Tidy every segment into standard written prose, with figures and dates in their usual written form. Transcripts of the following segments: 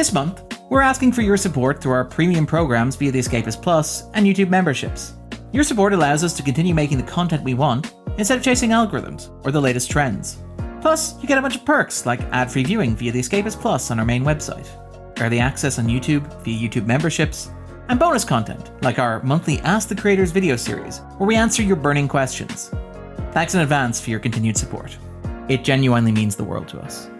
This month, we're asking for your support through our premium programs via the Escapist Plus and YouTube memberships. Your support allows us to continue making the content we want instead of chasing algorithms or the latest trends. Plus, you get a bunch of perks like ad-free viewing via the Escapist Plus on our main website, early access on YouTube via YouTube memberships, and bonus content like our monthly Ask the Creators video series where we answer your burning questions. Thanks in advance for your continued support. It genuinely means the world to us.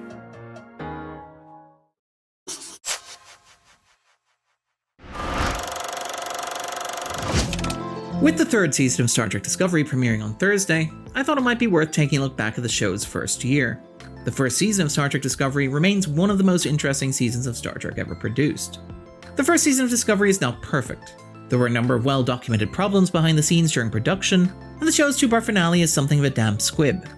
With the third season of Star Trek Discovery premiering on Thursday, I thought it might be worth taking a look back at the show's first year. The first season of Star Trek Discovery remains one of the most interesting seasons of Star Trek ever produced. The first season of Discovery is not perfect. There were a number of well-documented problems behind the scenes during production, and the show's two-part finale is something of a damp squib.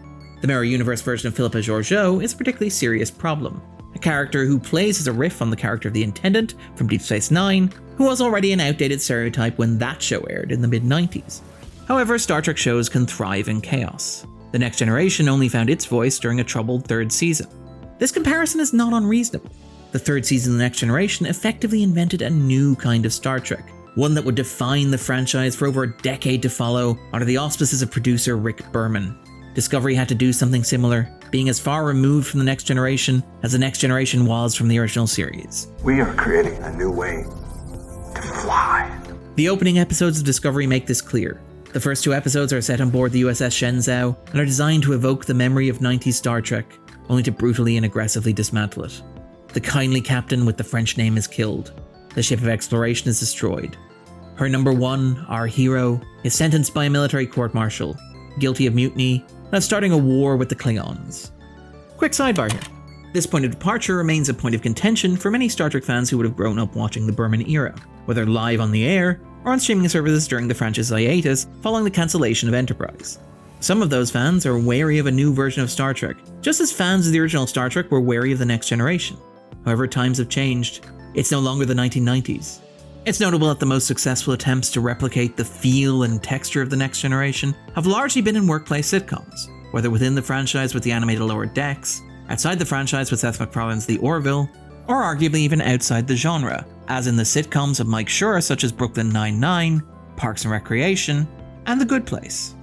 The Mirror Universe version of Philippa Georgiou is a particularly serious problem. A character who plays as a riff on the character of the Intendant from Deep Space Nine, who was already an outdated stereotype when that show aired in the mid-90s. However, Star Trek shows can thrive in chaos. The Next Generation only found its voice during a troubled third season. This comparison is not unreasonable. The third season of The Next Generation effectively invented a new kind of Star Trek, one that would define the franchise for over a decade to follow under the auspices of producer Rick Berman. Discovery had to do something similar, being as far removed from The Next Generation as The Next Generation was from the original series. We are creating a new way to fly. The opening episodes of Discovery make this clear. The first two episodes are set on board the USS Shenzhou and are designed to evoke the memory of 90s Star Trek, only to brutally and aggressively dismantle it. The kindly captain with the French name is killed. The ship of exploration is destroyed. Her number one, our hero, is sentenced by a military court-martial, guilty of mutiny, and of starting a war with the Klingons. Quick sidebar here. This point of departure remains a point of contention for many Star Trek fans who would have grown up watching the Berman era, whether live on the air or on streaming services during the franchise hiatus following the cancellation of Enterprise. Some of those fans are wary of a new version of Star Trek, just as fans of the original Star Trek were wary of The Next Generation. However, times have changed. It's no longer the 1990s. It's notable that the most successful attempts to replicate the feel and texture of The Next Generation have largely been in workplace sitcoms, whether within the franchise with the animated Lower Decks, outside the franchise with Seth MacFarlane's The Orville, or arguably even outside the genre, as in the sitcoms of Mike Schur such as Brooklyn Nine-Nine, Parks and Recreation, and The Good Place.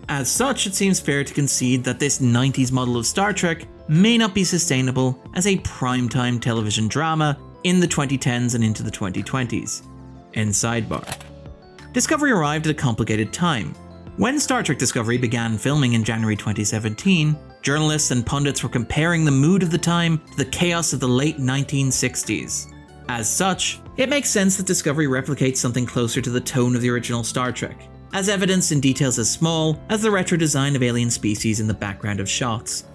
As such, it seems fair to concede that this 90s model of Star Trek may not be sustainable as a primetime television drama in the 2010s and into the 2020s. End sidebar. Discovery arrived at a complicated time. When Star Trek Discovery began filming in January 2017, journalists and pundits were comparing the mood of the time to the chaos of the late 1960s. As such, it makes sense that Discovery replicates something closer to the tone of the original Star Trek, as evidenced in details as small as the retro design of alien species in the background of shots.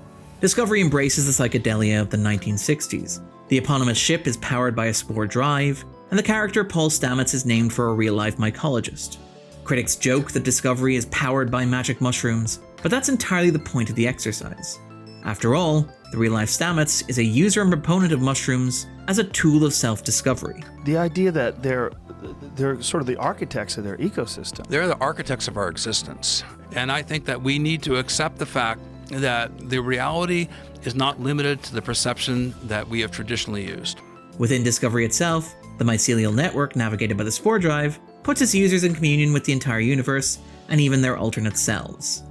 Discovery embraces the psychedelia of the 1960s. The eponymous ship is powered by a spore drive, and the character Paul Stamets is named for a real-life mycologist. Critics joke that Discovery is powered by magic mushrooms, but that's entirely the point of the exercise. After all, the real-life Stamets is a user and proponent of mushrooms as a tool of self-discovery. The idea that they're sort of the architects of their ecosystem. They're the architects of our existence. And I think that we need to accept the fact that the reality is not limited to the perception that we have traditionally used. Within Discovery itself, the mycelial network navigated by the spore drive puts its users in communion with the entire universe and even their alternate selves.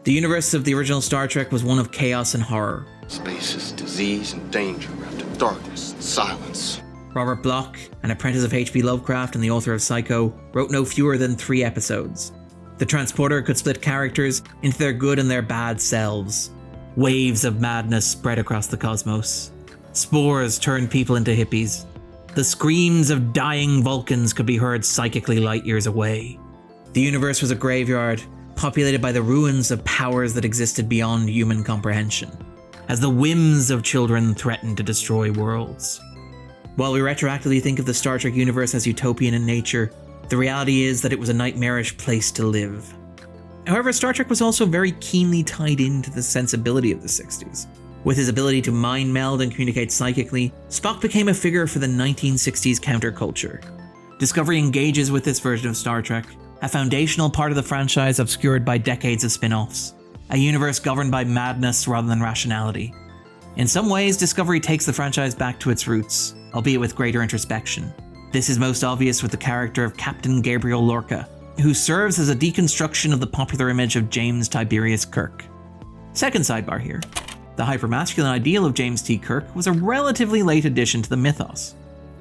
The universe of the original Star Trek was one of chaos and horror. Space is disease and danger after darkness and silence. Robert Bloch, an apprentice of H.P. Lovecraft and the author of Psycho, wrote no fewer than 3 episodes. The transporter could split characters into their good and their bad selves. Waves of madness spread across the cosmos. Spores turned people into hippies. The screams of dying Vulcans could be heard psychically light years away. The universe was a graveyard, populated by the ruins of powers that existed beyond human comprehension, as the whims of children threatened to destroy worlds. While we retroactively think of the Star Trek universe as utopian in nature, the reality is that it was a nightmarish place to live. However, Star Trek was also very keenly tied into the sensibility of the 60s. With his ability to mind meld and communicate psychically, Spock became a figure for the 1960s counterculture. Discovery engages with this version of Star Trek, a foundational part of the franchise obscured by decades of spin-offs, a universe governed by madness rather than rationality. In some ways, Discovery takes the franchise back to its roots, albeit with greater introspection. This is most obvious with the character of Captain Gabriel Lorca, who serves as a deconstruction of the popular image of James Tiberius Kirk. Second sidebar here. The hypermasculine ideal of James T. Kirk was a relatively late addition to the mythos.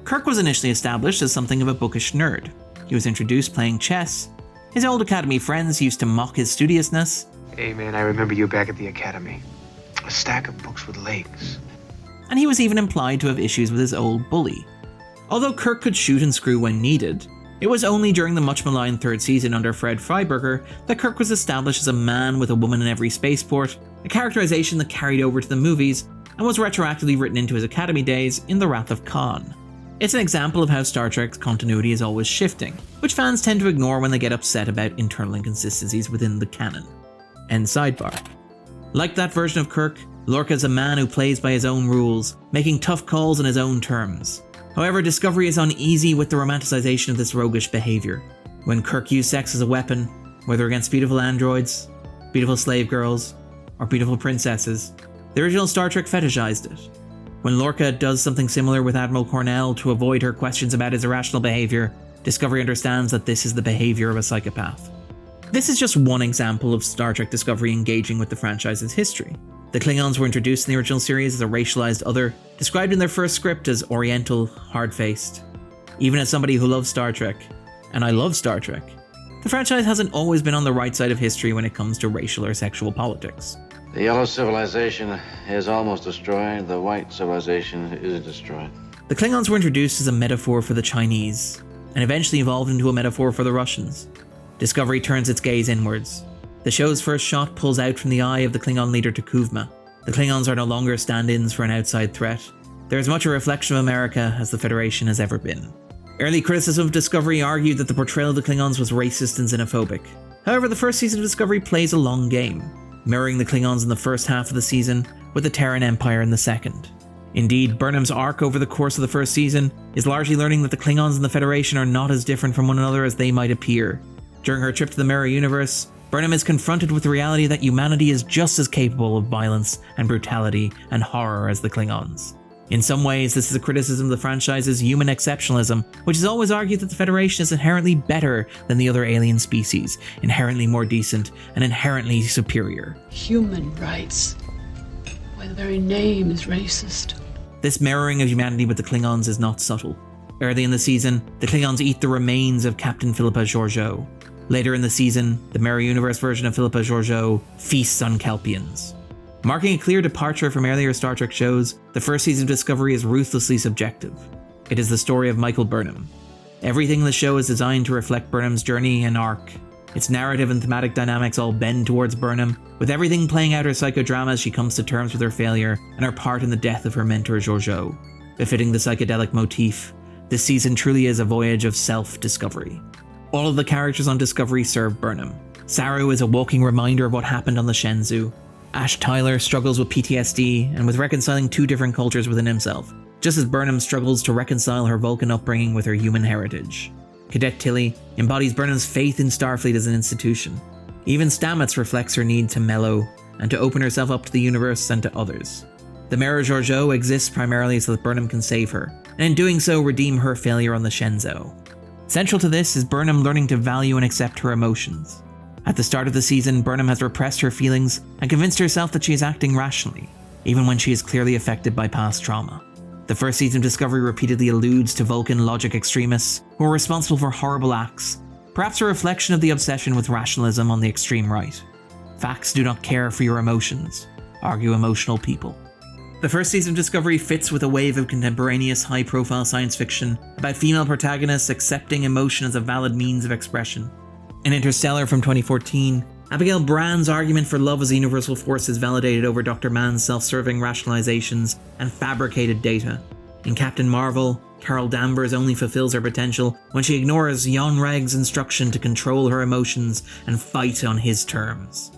Kirk was initially established as something of a bookish nerd. He was introduced playing chess. His old academy friends used to mock his studiousness. Hey man, I remember you back at the academy. A stack of books with legs. And he was even implied to have issues with his old bully. Although Kirk could shoot and screw when needed, it was only during the much maligned third season under Fred Freiberger that Kirk was established as a man with a woman in every spaceport, a characterization that carried over to the movies and was retroactively written into his academy days in The Wrath of Khan. It's an example of how Star Trek's continuity is always shifting, which fans tend to ignore when they get upset about internal inconsistencies within the canon. End sidebar. Like that version of Kirk, Lorca is a man who plays by his own rules, making tough calls on his own terms. However, Discovery is uneasy with the romanticization of this roguish behavior. When Kirk used sex as a weapon, whether against beautiful androids, beautiful slave girls, or beautiful princesses, the original Star Trek fetishized it. When Lorca does something similar with Admiral Cornell to avoid her questions about his irrational behavior, Discovery understands that this is the behavior of a psychopath. This is just one example of Star Trek Discovery engaging with the franchise's history. The Klingons were introduced in the original series as a racialized other, described in their first script as oriental, hard-faced. Even as somebody who loves Star Trek, and I love Star Trek, the franchise hasn't always been on the right side of history when it comes to racial or sexual politics. The yellow civilization is almost destroyed. The white civilization is destroyed. The Klingons were introduced as a metaphor for the Chinese, and eventually evolved into a metaphor for the Russians. Discovery turns its gaze inwards. The show's first shot pulls out from the eye of the Klingon leader T'Kuvma. The Klingons are no longer stand-ins for an outside threat. They're as much a reflection of America as the Federation has ever been. Early criticism of Discovery argued that the portrayal of the Klingons was racist and xenophobic. However, the first season of Discovery plays a long game, mirroring the Klingons in the first half of the season with the Terran Empire in the second. Indeed, Burnham's arc over the course of the first season is largely learning that the Klingons and the Federation are not as different from one another as they might appear. During her trip to the Mirror Universe, Burnham is confronted with the reality that humanity is just as capable of violence and brutality and horror as the Klingons. In some ways, this is a criticism of the franchise's human exceptionalism, which has always argued that the Federation is inherently better than the other alien species, inherently more decent, and inherently superior. Human rights. Why, the very name is racist. This mirroring of humanity with the Klingons is not subtle. Early in the season, the Klingons eat the remains of Captain Philippa Georgiou. Later in the season, the Mirror Universe version of Philippa Georgiou feasts on Kelpians. Marking a clear departure from earlier Star Trek shows, the first season of Discovery is ruthlessly subjective. It is the story of Michael Burnham. Everything in the show is designed to reflect Burnham's journey and arc. Its narrative and thematic dynamics all bend towards Burnham, with everything playing out her psychodrama as she comes to terms with her failure and her part in the death of her mentor Georgiou. Befitting the psychedelic motif, this season truly is a voyage of self-discovery. All of the characters on Discovery serve Burnham. Saru is a walking reminder of what happened on the Shenzhou. Ash Tyler struggles with PTSD and with reconciling two different cultures within himself, just as Burnham struggles to reconcile her Vulcan upbringing with her human heritage. Cadet Tilly embodies Burnham's faith in Starfleet as an institution. Even Stamets reflects her need to mellow and to open herself up to the universe and to others. The Mirror Georgiou exists primarily so that Burnham can save her, and in doing so redeem her failure on the Shenzhou. Central to this is Burnham learning to value and accept her emotions. At the start of the season, Burnham has repressed her feelings and convinced herself that she is acting rationally, even when she is clearly affected by past trauma. The first season of Discovery repeatedly alludes to Vulcan logic extremists who are responsible for horrible acts, perhaps a reflection of the obsession with rationalism on the extreme right. Facts do not care for your emotions, argue emotional people. The first season of Discovery fits with a wave of contemporaneous high-profile science fiction about female protagonists accepting emotion as a valid means of expression. In Interstellar from 2014, Abigail Brand's argument for love as a universal force is validated over Dr. Mann's self-serving rationalizations and fabricated data. In Captain Marvel, Carol Danvers only fulfills her potential when she ignores Jon Reg's instruction to control her emotions and fight on his terms.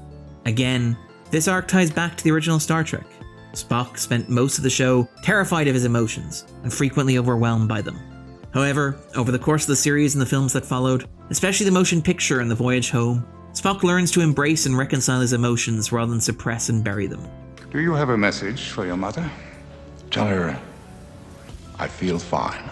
Again, this arc ties back to the original Star Trek. Spock spent most of the show terrified of his emotions and frequently overwhelmed by them. However, over the course of the series and the films that followed, especially the motion picture and the voyage home, Spock learns to embrace and reconcile his emotions rather than suppress and bury them. Do you have a message for your mother? Tell her I feel fine.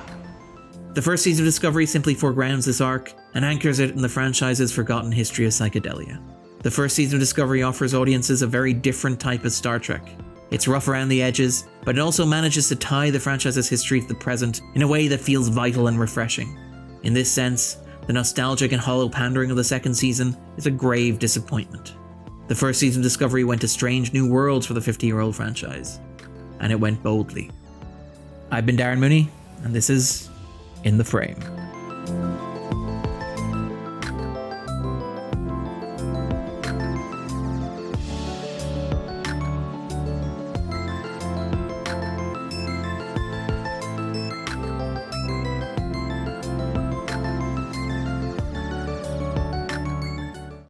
The first season of Discovery simply foregrounds this arc and anchors it in the franchise's forgotten history of psychedelia. The first season of Discovery offers audiences a very different type of Star Trek. It's rough around the edges, but it also manages to tie the franchise's history to the present in a way that feels vital and refreshing. In this sense, the nostalgic and hollow pandering of the second season is a grave disappointment. The first season of Discovery went to strange new worlds for the 50-year-old franchise, and it went boldly. I've been Darren Mooney, and this is In the Frame.